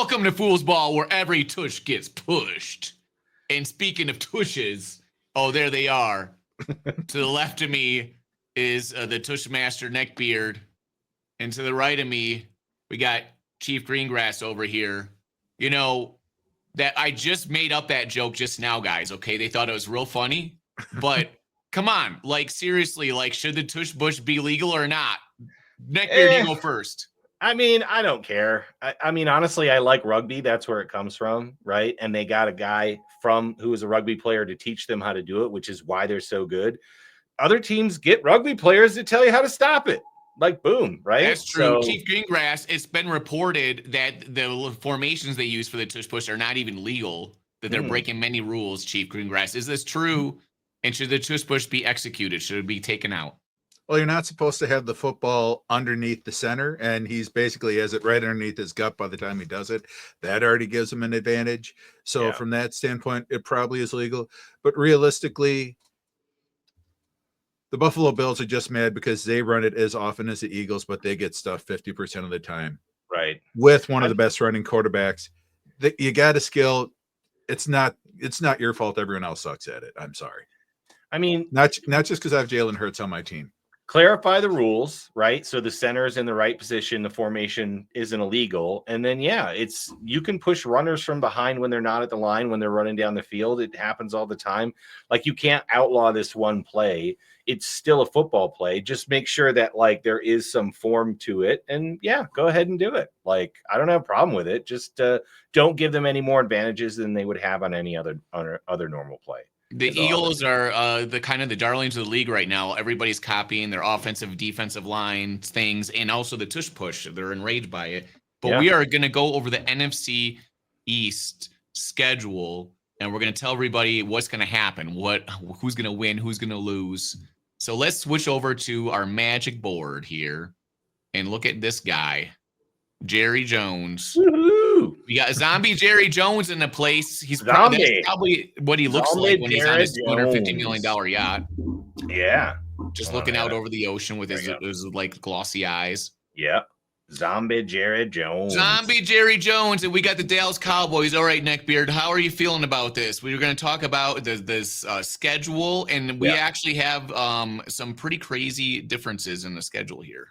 Welcome to Fool's Ball, where every tush gets pushed. And speaking of tushes, oh, there they are. To the left of me is the tush master Neckbeard. And to the right of me, we got Chief Greengrass over here. You know, that I just made up that joke just now, guys, okay? They thought it was real funny. But come on, like, seriously, like, should the tush bush be legal or not? Neckbeard, you go first. I mean, I don't care. I mean, honestly, I like rugby. That's where it comes from, right? And they got a guy who is a rugby player to teach them how to do it, which is why they're so good. Other teams get rugby players to tell you how to stop it. Like, boom, right? That's true. So, Chief Greengrass, it's been reported that the formations they use for the tush push are not even legal, that they're breaking many rules, Chief Greengrass. Is this true? And should the tush push be executed? Should it be taken out? Well, you're not supposed to have the football underneath the center, and he's basically has it right underneath his gut by the time he does it. That already gives him an advantage. So from that standpoint, it probably is legal. But realistically, the Buffalo Bills are just mad because they run it as often as the Eagles, but they get stuffed 50% of the time. Right. With one of the best running quarterbacks. You got a skill. It's not your fault. Everyone else sucks at it. I'm sorry. I mean, not just because I have Jalen Hurts on my team. Clarify the rules, right? So the center is in the right position, the formation isn't illegal. And then, you can push runners from behind when they're not at the line, when they're running down the field. It happens all the time. Like, you can't outlaw this one play. It's still a football play. Just make sure that, like, there is some form to it. And go ahead and do it. Like, I don't have a problem with it. Just don't give them any more advantages than they would have on any other normal play. The Eagles are the kind of the darlings of the league right now. Everybody's copying their offensive, defensive line things, and also the tush push. They're enraged by it. But we are going to go over the NFC East schedule, and we're going to tell everybody what's going to happen, who's going to win, who's going to lose. So let's switch over to our magic board here and look at this guy, Jerry Jones. Woo-hoo! We got Zombie Jerry Jones in the place. He's that's probably what he looks like when he's on his $250 million yacht. Yeah. Just looking out over the ocean with his like glossy eyes. Yeah. Zombie Jerry Jones. Zombie Jerry Jones. And we got the Dallas Cowboys. All right, Neckbeard, how are you feeling about this? We were going to talk about this schedule, and we actually have some pretty crazy differences in the schedule here.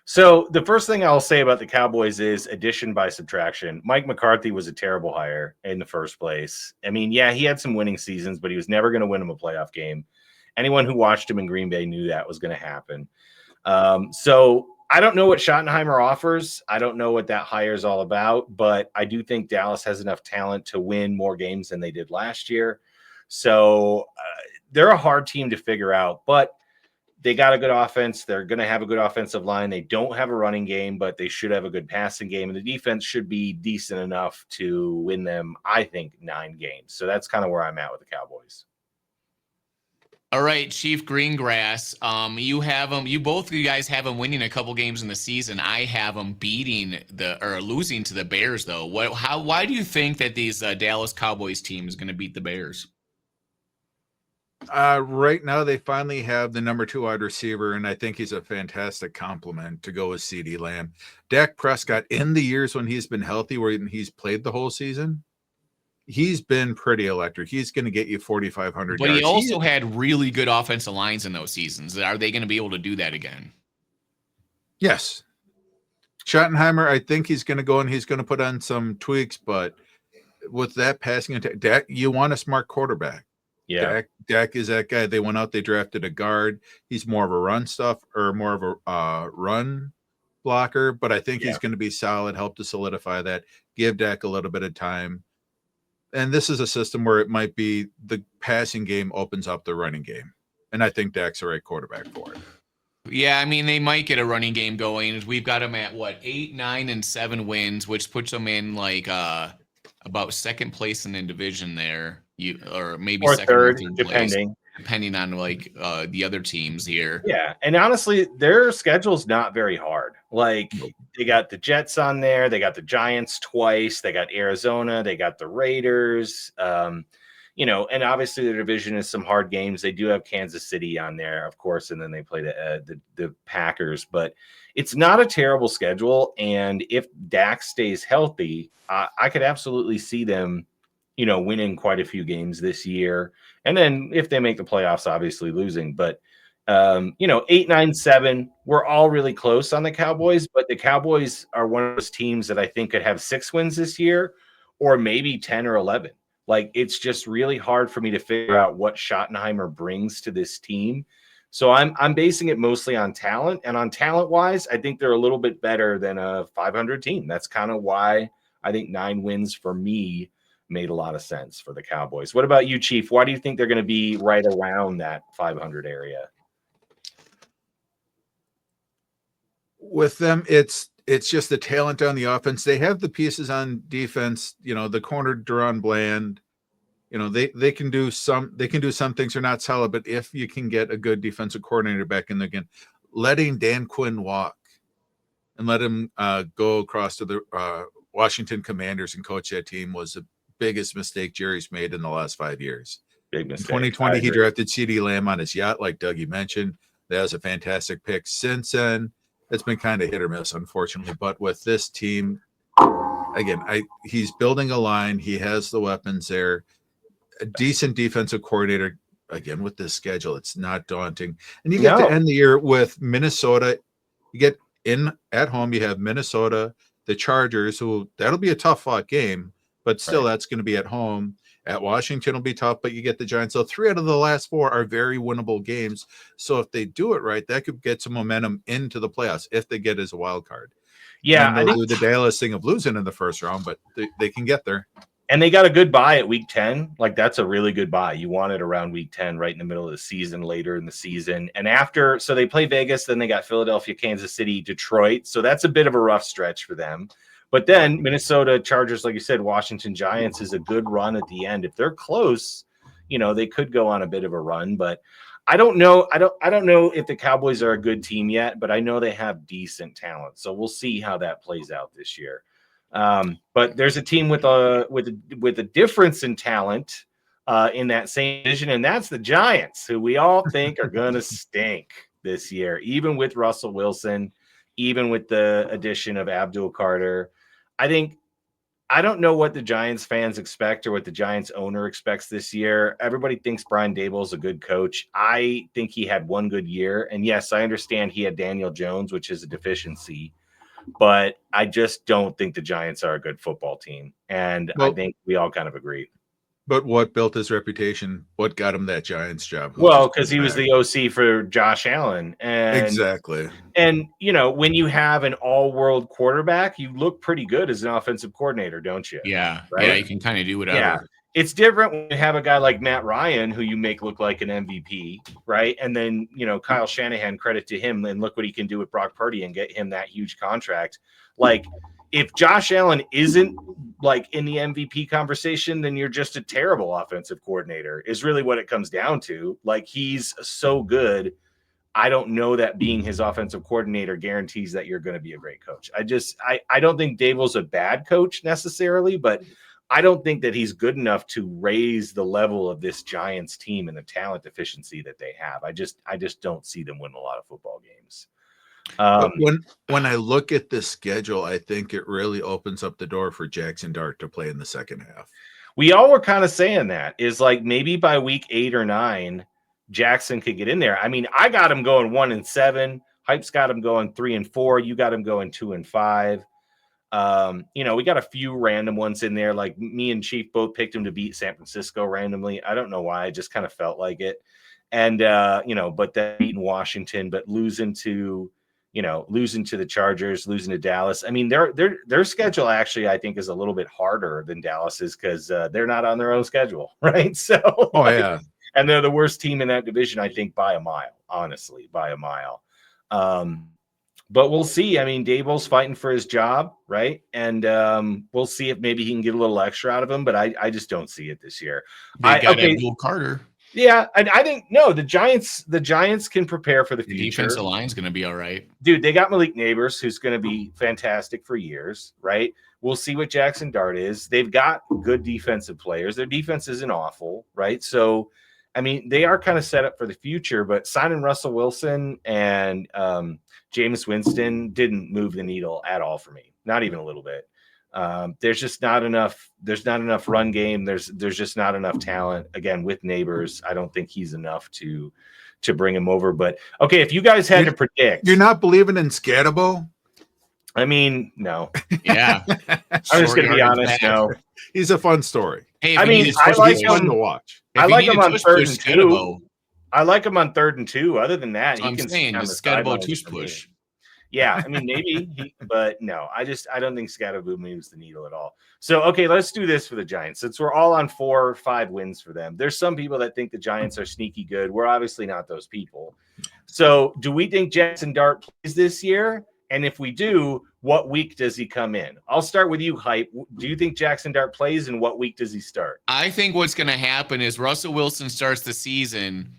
So the first thing I'll say about the Cowboys is addition by subtraction. Mike McCarthy was a terrible hire in the first place. I mean, he had some winning seasons, but he was never going to win him a playoff game. Anyone who watched him in Green Bay knew that was going to happen. So I don't know what Schottenheimer offers. I don't know what that hire is all about, but I do think Dallas has enough talent to win more games than they did last year. So they're a hard team to figure out, but they got a good offense. They're going to have a good offensive line. They don't have a running game, but they should have a good passing game. And the defense should be decent enough to win them, I think, 9 games. So that's kind of where I'm at with the Cowboys. All right, Chief Greengrass. You have them. Both of you guys have them winning a couple games in the season. I have them losing to the Bears, though. Why do you think that these Dallas Cowboys team is going to beat the Bears? Right now, they finally have the number 2 wide receiver, and I think he's a fantastic compliment to go with CeeDee Lamb. Dak Prescott, in the years when he's been healthy, where he's played the whole season, he's been pretty electric. He's going to get you 4,500 yards. But he also had really good offensive lines in those seasons. Are they going to be able to do that again? Yes. Schottenheimer, I think he's going to go and he's going to put on some tweaks, but with that passing attack, Dak, you want a smart quarterback. Yeah, Dak is that guy. They went out, they drafted a guard. He's more of a run blocker, but I think he's going to be solid, help to solidify that, give Dak a little bit of time. And this is a system where it might be the passing game opens up the running game. And I think Dak's the right quarterback for it. Yeah, I mean, they might get a running game going. We've got them at 8, 9, and 7 wins, which puts them in like about second place in the division there. Or maybe or second third, or depending on like the other teams here. Yeah, and honestly, their schedule's not very hard. Like they got the Jets on there, they got the Giants twice, they got Arizona, they got the Raiders. and obviously the division is some hard games. They do have Kansas City on there, of course, and then they play the Packers, but it's not a terrible schedule. And if Dak stays healthy, I could absolutely see them, winning quite a few games this year. And then if they make the playoffs, obviously losing, but 8, 9, 7, we're all really close on the Cowboys, but the Cowboys are one of those teams that I think could have 6 wins this year, or maybe 10 or 11. Like, it's just really hard for me to figure out what Schottenheimer brings to this team. So I'm basing it mostly on talent, and on talent wise, I think they're a little bit better than a 500 team. That's kind of why I think 9 wins for me made a lot of sense for the Cowboys. What about you, Chief? Why do you think they're going to be right around that 500 area? With them, it's just the talent on the offense. They have the pieces on defense. The corner Deron Bland. They can do some things are not solid, but if you can get a good defensive coordinator back in there again, letting Dan Quinn walk and let him go across to the Washington Commanders and coach that team was the biggest mistake Jerry's made in the last 5 years. Big mistake. In 2020, he drafted CeeDee Lamb on his yacht, like Dougie mentioned. That was a fantastic pick. Since then, it's been kind of hit or miss, unfortunately. But with this team, again, he's building a line. He has the weapons there. A decent defensive coordinator. Again, with this schedule, it's not daunting. And you get to end the year with Minnesota. You get in at home. You have Minnesota, the Chargers, who that'll be a tough fought game, but still that's going to be at home. At Washington will be tough, but you get the Giants. So 3 out of the last 4 are very winnable games. So if they do it right, that could get some momentum into the playoffs if they get as a wild card. Yeah, I think do the Dallas thing of losing in the first round, but they can get there. And they got a good bye at week 10. Like, that's a really good bye. You want it around week 10, right in the middle of the season, later in the season. And so they play Vegas, then they got Philadelphia, Kansas City, Detroit. So that's a bit of a rough stretch for them. But then Minnesota, Chargers, like you said, Washington Giants is a good run at the end. If they're close, they could go on a bit of a run. But I don't know. I don't know if the Cowboys are a good team yet, but I know they have decent talent. So we'll see how that plays out this year. But there's a team with a difference in talent in that same division, and that's the Giants, who we all think are going to stink this year, even with Russell Wilson, even with the addition of Abdul Carter. I don't know what the Giants fans expect or what the Giants owner expects this year. Everybody thinks Brian Daboll is a good coach. I think he had one good year. And yes, I understand he had Daniel Jones, which is a deficiency, but I just don't think the Giants are a good football team. And I think we all kind of agree. But what built his reputation? What got him that Giants job? Well, because he was the OC for Josh Allen. And exactly. And, when you have an all-world quarterback, you look pretty good as an offensive coordinator, don't you? Yeah. Right? Yeah, you can kind of do whatever. Yeah. It's different when you have a guy like Matt Ryan, who you make look like an MVP, right? And then, Kyle Shanahan, credit to him, and look what he can do with Brock Purdy and get him that huge contract. Like, if Josh Allen isn't like in the MVP conversation, then you're just a terrible offensive coordinator, is really what it comes down to. Like, he's so good. I don't know that being his offensive coordinator guarantees that you're going to be a great coach. I don't think Daboll's a bad coach necessarily, but I don't think that he's good enough to raise the level of this Giants team and the talent deficiency that they have. I just don't see them win a lot of football games. But when I look at the schedule, I think it really opens up the door for Jackson Dart to play in the second half. We all were kind of saying that is like maybe by week 8 or 9, Jackson could get in there. I mean, I got him going 1-7. Hype's got him going 3-4. You got him going 2-5. We got a few random ones in there. Like me and Chief both picked him to beat San Francisco randomly. I don't know why. I just kind of felt like it. And, but then beating Washington, but losing to the Chargers, losing to Dallas. I mean, their schedule actually, I think, is a little bit harder than Dallas's because they're not on their own schedule, right? So, yeah. And they're the worst team in that division, I think, by a mile, honestly, by a mile. But we'll see. I mean, Daboll's fighting for his job, right? And we'll see if maybe he can get a little extra out of him, but I just don't see it this year. They got Abdul Carter. Yeah, and I think the Giants can prepare for the future. Defensive line's going to be all right. Dude, they got Malik Neighbors, who's going to be fantastic for years, right? We'll see what Jackson Dart is. They've got good defensive players. Their defense isn't awful, right? So, I mean, they are kind of set up for the future, but signing Russell Wilson and Jameis Winston didn't move the needle at all for me. Not even a little bit. There's just not enough. There's not enough run game. There's just not enough talent. Again, with Neighbors, I don't think he's enough to bring him over. But okay, if you guys had to predict, you're not believing in Scatabo? I mean, no. Yeah, I'm just gonna be honest. No, he's a fun story. Hey, I mean, I like he's fun to watch. I like him on 3rd and 2. I like him on 3rd and 2. Other than that, he can stand the Scatabo tush push. Yeah, I mean, maybe, but no, I don't think Scatabo moves the needle at all. So, okay, let's do this for the Giants. Since we're all on 4 or 5 wins for them, there's some people that think the Giants are sneaky good. We're obviously not those people. So, do we think Jackson Dart plays this year? And if we do, what week does he come in? I'll start with you, Hype. Do you think Jackson Dart plays, and what week does he start? I think what's going to happen is Russell Wilson starts the season,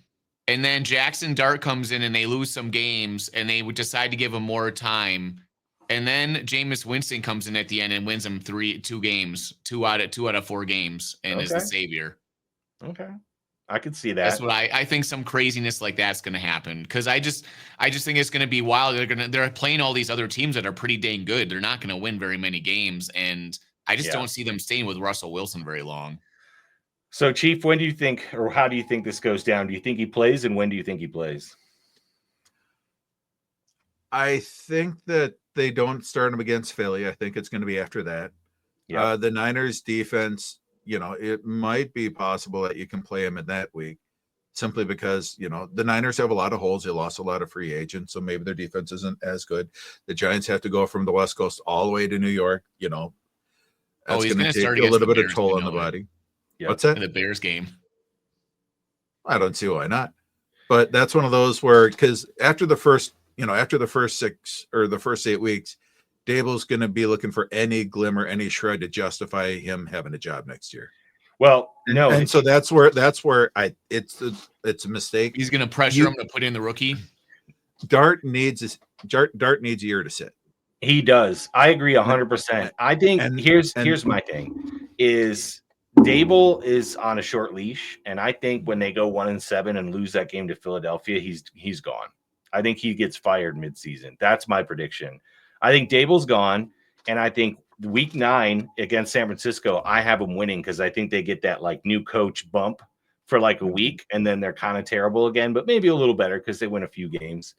and then Jackson Dart comes in and they lose some games, and they would decide to give him more time. And then Jameis Winston comes in at the end and wins them 2 games, 2 out of 4 games, and is the savior. Okay. I could see that. That's what I think. Some craziness like that's going to happen, because I just think it's going to be wild. They're playing all these other teams that are pretty dang good. They're not going to win very many games, and I just don't see them staying with Russell Wilson very long. So, Chief, when do you think, or how do you think this goes down? Do you think he plays, and when do you think he plays? I think that they don't start him against Philly. I think it's going to be after that. Yeah. The Niners defense, it might be possible that you can play him in that week, simply because, the Niners have a lot of holes. They lost a lot of free agents, so maybe their defense isn't as good. The Giants have to go from the West Coast all the way to New York. That's going to take a little bit of toll on the body. Yep. What's that? In the Bears game. I don't see why not. But that's one of those where, because after the first 6 or the first 8 weeks, Dable's going to be looking for any glimmer, any shred to justify him having a job next year. Well, no, and so that's where it's a mistake. He's going to pressure him to put in the rookie. Dart needs a year to sit. He does. I agree 100%. I think here's my thing is Dable is on a short leash, and I think when they go 1-7 and lose that game to Philadelphia, he's gone. I think he gets fired midseason. That's my prediction. I think Dable's gone, and I think week 9 against San Francisco, I have them winning because I think they get that like new coach bump for like a week, and then they're kind of terrible again, but maybe a little better because they win a few games.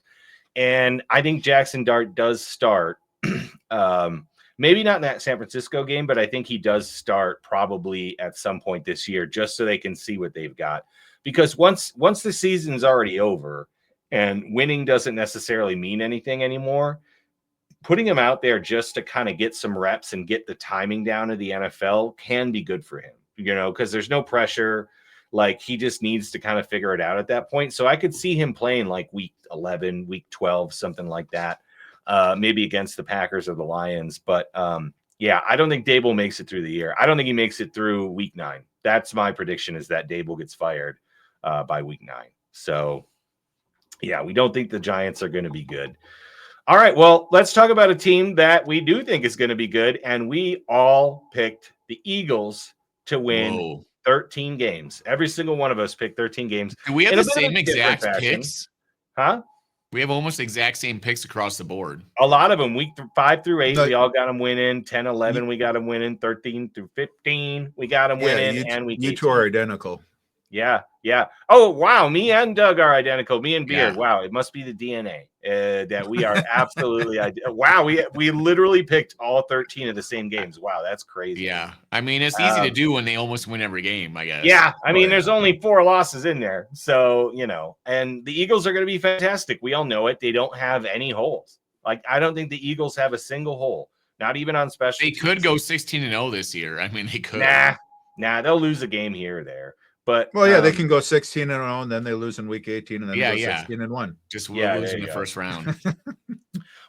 And I think Jackson Dart does start. Maybe not in that San Francisco game, but I think he does start probably at some point this year, just so they can see what they've got. Because once the season's already over and winning doesn't necessarily mean anything anymore, putting him out there just to kind of get some reps and get the timing down of the NFL can be good for him, because there's no pressure. Like, he just needs to kind of figure it out at that point. So I could see him playing like week 11, week 12, something like that. Maybe against the Packers or the Lions. But yeah, I don't think Dable makes it through the year. I don't think he makes it through week 9. That's my prediction, is that Dable gets fired by week 9. So yeah, we don't think the Giants are going to be good. All right, well, let's talk about a team that we do think is going to be good. And we all picked the Eagles to win 13 games. Every single one of us picked 13 games. Do we have the same exact picks? Huh? We have almost exact same picks across the board. A lot of them, week 5 through 8, we all got them winning. 10, 11, we got them winning. 13 through 15, we got them winning. And you two are identical. Yeah. Oh, wow. Me and Doug are identical. Me and Beard. Yeah. Wow. It must be the DNA that we are absolutely identical. Wow. We literally picked all 13 of the same games. Wow. That's crazy. Yeah. I mean, it's easy to do when they almost win every game, I guess. Yeah. I mean, there's only 4 losses in there. So, and the Eagles are going to be fantastic. We all know it. They don't have any holes. Like, I don't think the Eagles have a single hole, not even on special teams. They could go 16-0 this year. I mean, they could. Nah. They'll lose a game here or there. But they can go 16-0, and then they lose in week 18, and then go 16-1. Just lose in the first round.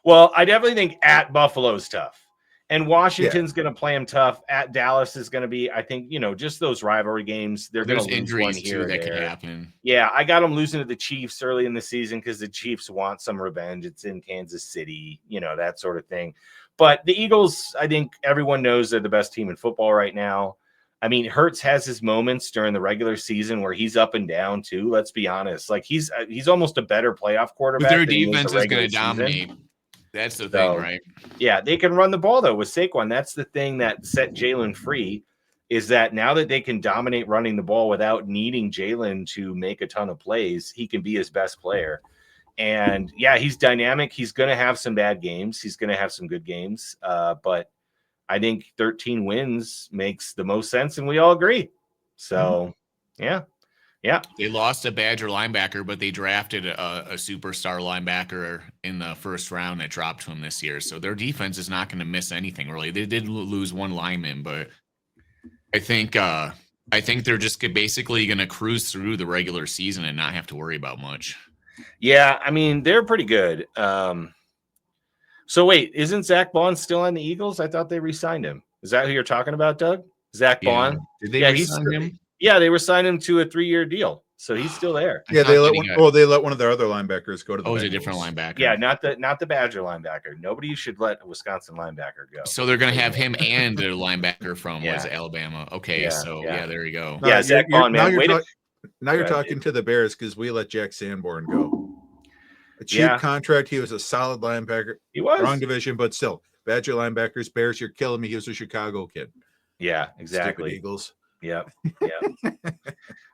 Well, I definitely think at Buffalo's tough, and Washington's going to play them tough. At Dallas is going to be, I think, just those rivalry games. There's injuries too that can happen. Yeah, I got them losing to the Chiefs early in the season because the Chiefs want some revenge. It's in Kansas City, that sort of thing. But the Eagles, I think everyone knows they're the best team in football right now. I mean, Hurts has his moments during the regular season where he's up and down too. Let's be honest. Like he's almost a better playoff quarterback. But their than he defense the is going regular to dominate. season. That's the So, thing, right? Yeah, they can run the ball though with Saquon. That's the thing that set Jalen free, is that now that they can dominate running the ball without needing Jalen to make a ton of plays, he can be his best player. And yeah, he's dynamic. He's going to have some bad games. He's going to have some good games. But I think 13 wins makes the most sense, and we all agree. So, yeah. They lost a Badger linebacker, but they drafted a superstar linebacker in the first round that dropped to him this year. So their defense is not going to miss anything, really. They did lose one lineman, but I think they're just basically going to cruise through the regular season and not have to worry about much. Yeah, I mean, they're pretty good. So wait, isn't Zach Bond still on the Eagles? I thought they re-signed him. Is that who you're talking about, Doug? Zach Bond? Did they re-sign him? Yeah, they re-signed him to a 3-year deal. So he's still there. Yeah, they let one of their other linebackers go to the Bengals. Bengals. A different linebacker. Yeah, not the Badger linebacker. Nobody should let a Wisconsin linebacker go. So they're going to have him and a linebacker from was it Alabama. Okay, there you go. No, Zach Bond, man. Now you're talking to the Bears because we let Jack Sanborn go. A cheap contract. He was a solid linebacker. He was. Wrong division, but still. Badger linebackers, Bears, you're killing me. He was a Chicago kid. Yeah, exactly. Stupid Eagles. Yeah.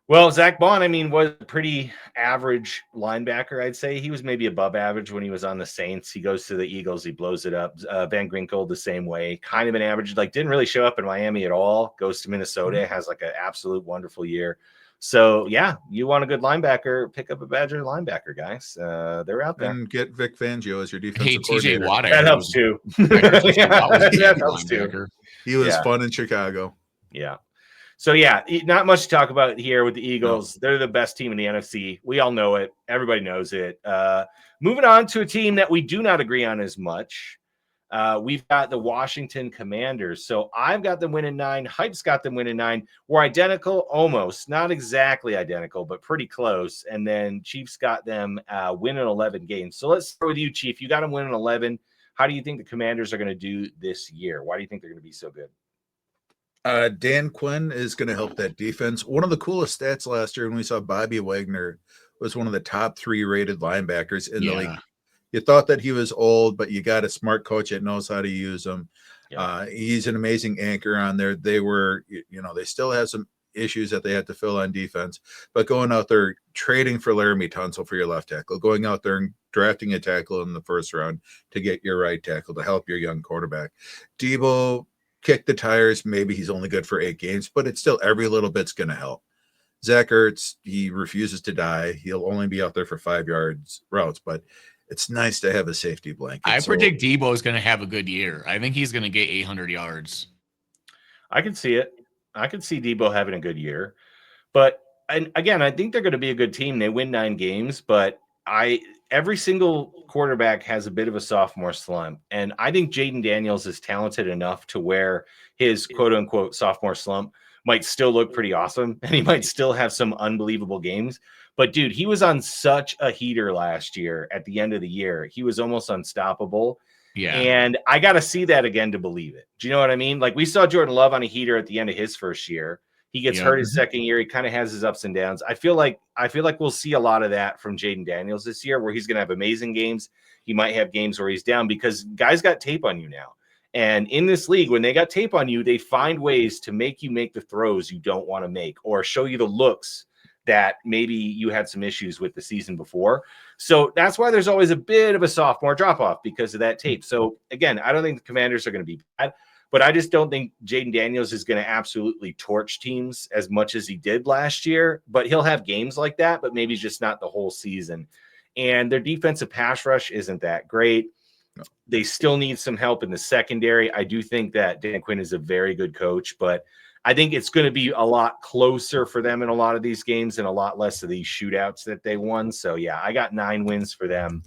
Well, Zach Bond, I mean, was a pretty average linebacker, I'd say. He was maybe above average when he was on the Saints. He goes to the Eagles. He blows it up. Van Ginkel, the same way. Kind of an average. Like, didn't really show up in Miami at all. Goes to Minnesota. Has, like, an absolute wonderful year. So, yeah, you want a good linebacker, pick up a Badger linebacker, guys. They're out there. And get Vic Fangio as your defensive coordinator. TJ Watt. That helps, too. That helps, too. He was fun in Chicago. Yeah. So, yeah, not much to talk about here with the Eagles. No. They're the best team in the NFC. We all know it. Everybody knows it. Moving on to a team that we do not agree on as much. We've got the Washington Commanders. So I've got them winning 9. Hype's got them winning 9. We're identical, almost. Not exactly identical, but pretty close. And then Chiefs got them winning 11 games. So let's start with you, Chief. You got them winning 11. How do you think the Commanders are going to do this year? Why do you think they're going to be so good? Dan Quinn is going to help that defense. One of the coolest stats last year when we saw Bobby Wagner was one of the top 3 rated linebackers in the league. You thought that he was old, but you got a smart coach that knows how to use him. Yeah. He's an amazing anchor on there. They were, they still have some issues that they had to fill on defense, but going out there, trading for Laramie Tunsil for your left tackle, going out there and drafting a tackle in the first round to get your right tackle to help your young quarterback. Debo kicked the tires. Maybe he's only good for 8 games, but it's still every little bit's going to help. Zach Ertz, he refuses to die. He'll only be out there for 5 yards routes, but it's nice to have a safety blanket. I predict Debo is going to have a good year. I think he's going to get 800 yards. I can see it. I can see Debo having a good year. But again, I think they're going to be a good team. They win 9 games, but every single quarterback has a bit of a sophomore slump. And I think Jaden Daniels is talented enough to where his quote unquote sophomore slump might still look pretty awesome. And he might still have some unbelievable games. But dude, he was on such a heater last year at the end of the year. He was almost unstoppable. Yeah. And I got to see that again to believe it. Do you know what I mean? Like we saw Jordan Love on a heater at the end of his first year. He gets hurt his second year. He kind of has his ups and downs. I feel like we'll see a lot of that from Jaden Daniels this year, where he's going to have amazing games. He might have games where he's down because guys got tape on you now. And in this league, when they got tape on you, they find ways to make you make the throws you don't want to make or show you the looks that maybe you had some issues with the season before. So that's why there's always a bit of a sophomore drop-off because of that tape. So again, I don't think the Commanders are going to be bad. But I just don't think Jaden Daniels is going to absolutely torch teams as much as he did last year. But he'll have games like that, but maybe just not the whole season. And their defensive pass rush isn't that great. They still need some help in the secondary. I do think that Dan Quinn is a very good coach, but I think it's going to be a lot closer for them in a lot of these games and a lot less of these shootouts that they won. So, yeah, I got 9 wins for them.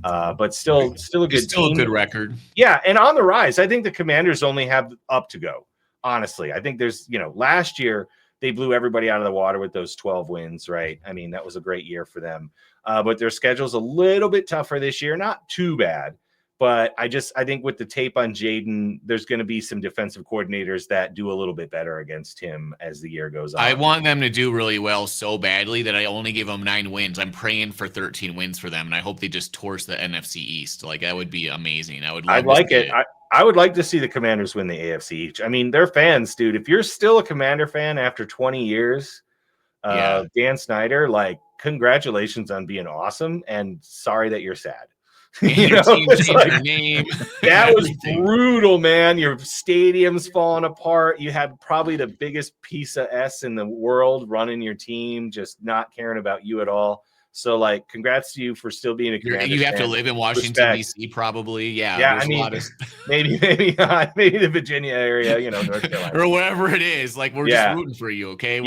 But still a good team. A good record. Yeah, and on the rise. I think the Commanders only have up to go. Honestly, I think there's, last year they blew everybody out of the water with those 12 wins, right? I mean, that was a great year for them. But their schedule's a little bit tougher this year. Not too bad, But I think with the tape on Jaden, there's going to be some defensive coordinators that do a little bit better against him as the year goes on. I want them to do really well so badly that I only give them 9 wins. I'm praying for 13 wins for them, and I hope they just torch the NFC East. Like, that would be amazing. I would love I'd like it. I would like to see the Commanders win the AFC each. I mean, they're fans, dude. If you're still a Commander fan after 20 years, Dan Snyder, like, congratulations on being awesome, and sorry that you're sad. Your team changed their name. That was brutal, man. Your stadium's falling apart. You had probably the biggest piece of S in the world running your team, just not caring about you at all. So, like, congrats to you for still being a Commander. You have to live in Washington, D.C., probably. Yeah, I mean, maybe not. Maybe the Virginia area, North Carolina. Or wherever it is. Like, we're just rooting for you, okay?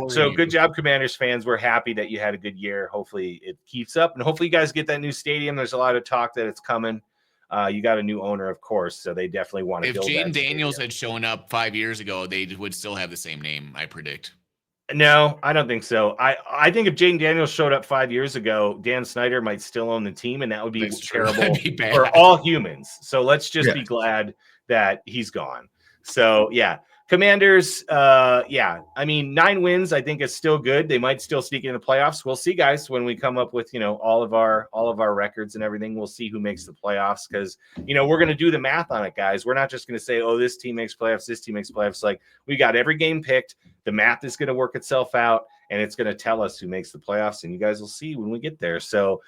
So good job, Commanders fans. We're happy that you had a good year. Hopefully it keeps up, and hopefully you guys get that new stadium. There's a lot of talk that it's coming. You got a new owner, of course, so they definitely want to build that. If Jaden Daniels had shown up 5 years ago, they would still have the same name, I predict. No, I don't think so. I think if Jaden Daniels showed up 5 years ago, Dan Snyder might still own the team, and that would be terrible for all humans. So let's just be glad that he's gone. So, Commanders, I mean, 9 wins, I think is still good. They might still sneak in the playoffs. We'll see, guys, when we come up with, all of our records and everything. We'll see who makes the playoffs because, we're going to do the math on it, guys. We're not just going to say, oh, this team makes playoffs, this team makes playoffs. Like, we got every game picked. The math is going to work itself out, and it's going to tell us who makes the playoffs, and you guys will see when we get there. So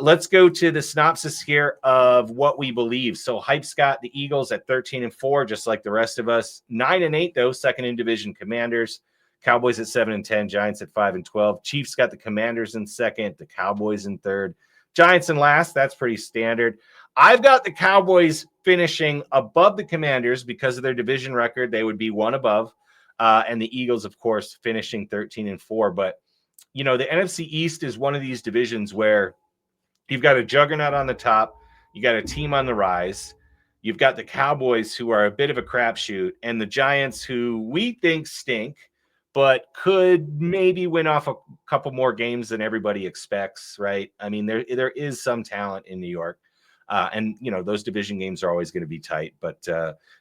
let's go to the synopsis here of what we believe. So Hype's got the Eagles at 13-4, just like the rest of us. 9-8, though, second in division Commanders. Cowboys at 7-10, Giants at 5-12. Chiefs got the Commanders in second, the Cowboys in third. Giants in last, that's pretty standard. I've got the Cowboys finishing above the Commanders because of their division record. They would be one above. And the Eagles, of course, finishing 13-4. But, the NFC East is one of these divisions where you've got a juggernaut on the top. You got a team on the rise. You've got the Cowboys, who are a bit of a crapshoot, and the Giants, who we think stink, but could maybe win off a couple more games than everybody expects, right? I mean, there is some talent in New York. And, those division games are always going to be tight. But,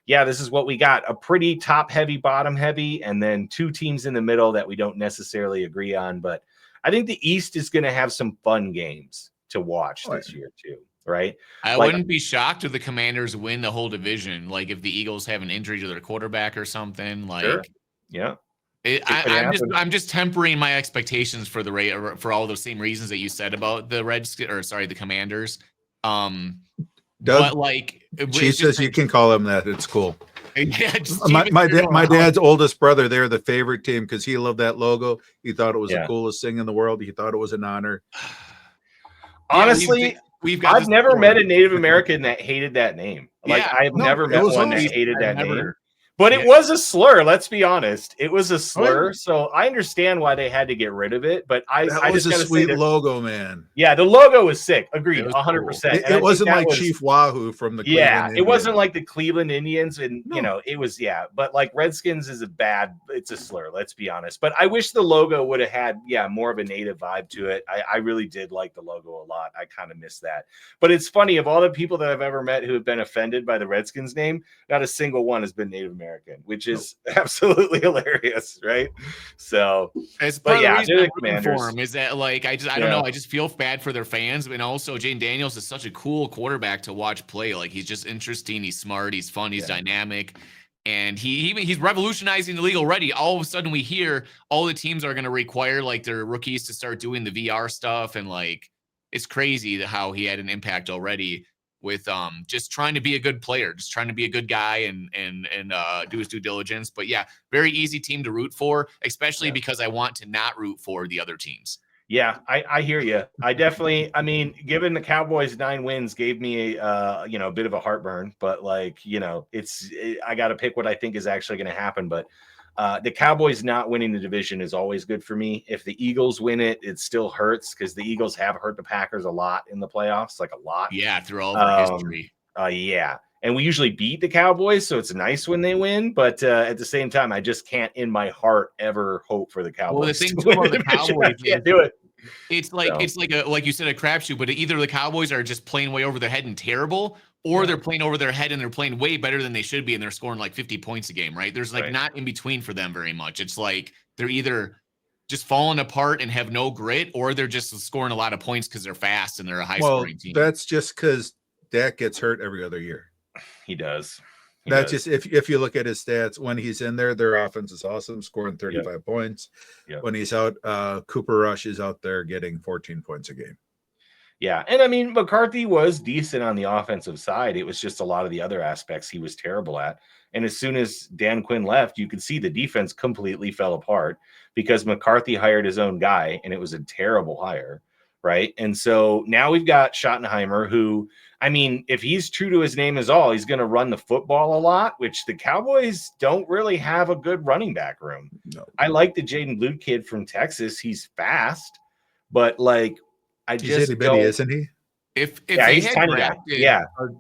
this is what we got. A pretty top-heavy, bottom-heavy, and then 2 teams in the middle that we don't necessarily agree on. But I think the East is going to have some fun games to watch this year, too, right? I wouldn't be shocked if the Commanders win the whole division. Like, if the Eagles have an injury to their quarterback or something. Like, sure. Yeah. I'm just tempering my expectations for for all those same reasons that you said about the Commanders. Doug, she says you can call him that. It's cool. Yeah, my dad's oldest brother, they're the favorite team because he loved that logo. He thought it was the coolest thing in the world. He thought it was an honor. Honestly, I've never met a Native American that hated that name. Like, I've never met one that hated that name. But it was a slur. Let's be honest. It was a slur. So I understand why they had to get rid of it. But I was a sweet logo, man. Yeah, the logo was sick. Agreed, 100%. It wasn't like Chief Wahoo from the Cleveland Indians. It wasn't like the Cleveland Indians, and it was But like Redskins is it's a slur. Let's be honest. But I wish the logo would have had more of a native vibe to it. I really did like the logo a lot. I kind of miss that. But it's funny, of all the people that I've ever met who have been offended by the Redskins name, not a single one has been Native American. Which is absolutely hilarious, right? So, it's part of the reason I'm rooting for him is that, like, I don't know, I just feel bad for their fans, and also Jaden Daniels is such a cool quarterback to watch play. Like, he's just interesting, he's smart, he's fun, he's dynamic, and he's revolutionizing the league already. All of a sudden, we hear all the teams are going to require like their rookies to start doing the VR stuff, and like it's crazy how he had an impact already with just trying to be a good player, just trying to be a good guy and do his due diligence. But very easy team to root for, especially because I want to not root for the other teams. Yeah, I hear you. I mean, given the Cowboys 9 wins gave me a bit of a heartburn, but like, I got to pick what I think is actually going to happen. But the Cowboys not winning the division is always good for me. If the Eagles win it, it still hurts because the Eagles have hurt the Packers a lot in the playoffs, like a lot. Yeah, through all of their history. And we usually beat the Cowboys, so it's nice when they win. But at the same time, I just can't in my heart ever hope for the Cowboys. Well, the thing about the Cowboys, I can't do it. It's like you said, a crapshoot. But either the Cowboys are just playing way over their head and terrible, or Yeah. they're playing over their head and they're playing way better than they should be and they're scoring like 50 points a game, right? There's like Right. not in between for them very much. It's like they're either just falling apart and have no grit, or they're just scoring a lot of points because they're fast and they're a high scoring team. That's just because Dak gets hurt every other year. He does. That's just if you look at his stats when he's in there, their offense is awesome, scoring 35 points. Yep. When he's out, Cooper Rush is out there getting 14 points a game. Yeah. And I mean, McCarthy was decent on the offensive side. It was just a lot of the other aspects he was terrible at. And as soon as Dan Quinn left, you could see the defense completely fell apart because McCarthy hired his own guy and it was a terrible hire. Right. And so now we've got Schottenheimer, who, I mean, if he's true to his name is all, he's going to run the football a lot, which the Cowboys don't really have a good running back room. No. I like the Jaden Blue kid from Texas. He's fast, but like, He's itty bitty, isn't he? If Yeah, they he's had tiny guy. drafted,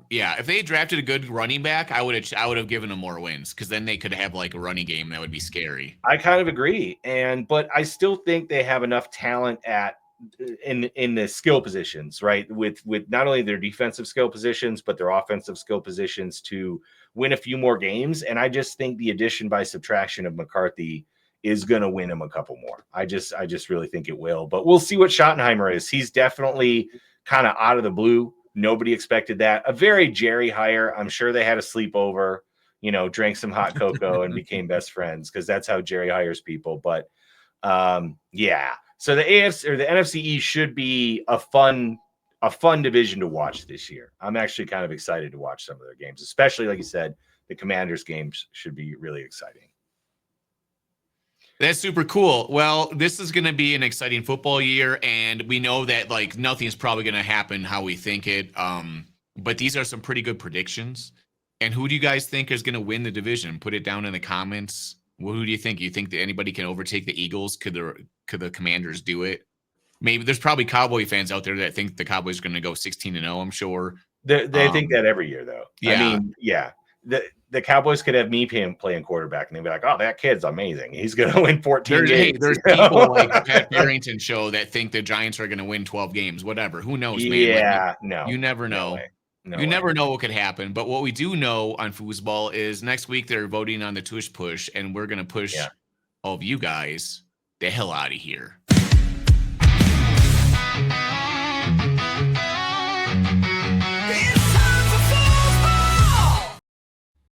Yeah. if they had drafted a good running back, I would have given them more wins because then they could have like a running game that would be scary. I kind of agree, but I still think they have enough talent in the skill positions, right? With not only their defensive skill positions, but their offensive skill positions to win a few more games. And I just think the addition by subtraction of McCarthy is going to win him a couple more. I just really think it will, but we'll see what Schottenheimer is. He's definitely kind of out of the blue. Nobody expected that. A very Jerry hire. I'm sure they had a sleepover, drank some hot cocoa and became best friends because that's how Jerry hires people. But yeah. So the AFC or the NFC East should be a fun division to watch this year. I'm actually kind of excited to watch some of their games, especially like you said, the Commanders games should be really exciting. That's super cool. Well, this is going to be an exciting football year, and we know that like nothing's probably going to happen how we think it. But these are some pretty good predictions. And who do you guys think is going to win the division? Put it down in the comments. Well, who do you think? You think that anybody can overtake the Eagles? Could the Commanders do it? Maybe there's probably Cowboy fans out there that think the Cowboys are going to go 16-0. I'm sure they think that every year, though. Yeah. I mean, yeah. The Cowboys could have me playing quarterback, and they'd be like, "Oh, that kid's amazing. He's going to win 14 games." There's people like the Pat Barrington show that think the Giants are going to win 12 games. Whatever. Who knows, man? Yeah, no. You never know. You never know what could happen. But what we do know on foosball is next week they're voting on the tush push, and we're going to push all of you guys the hell out of here.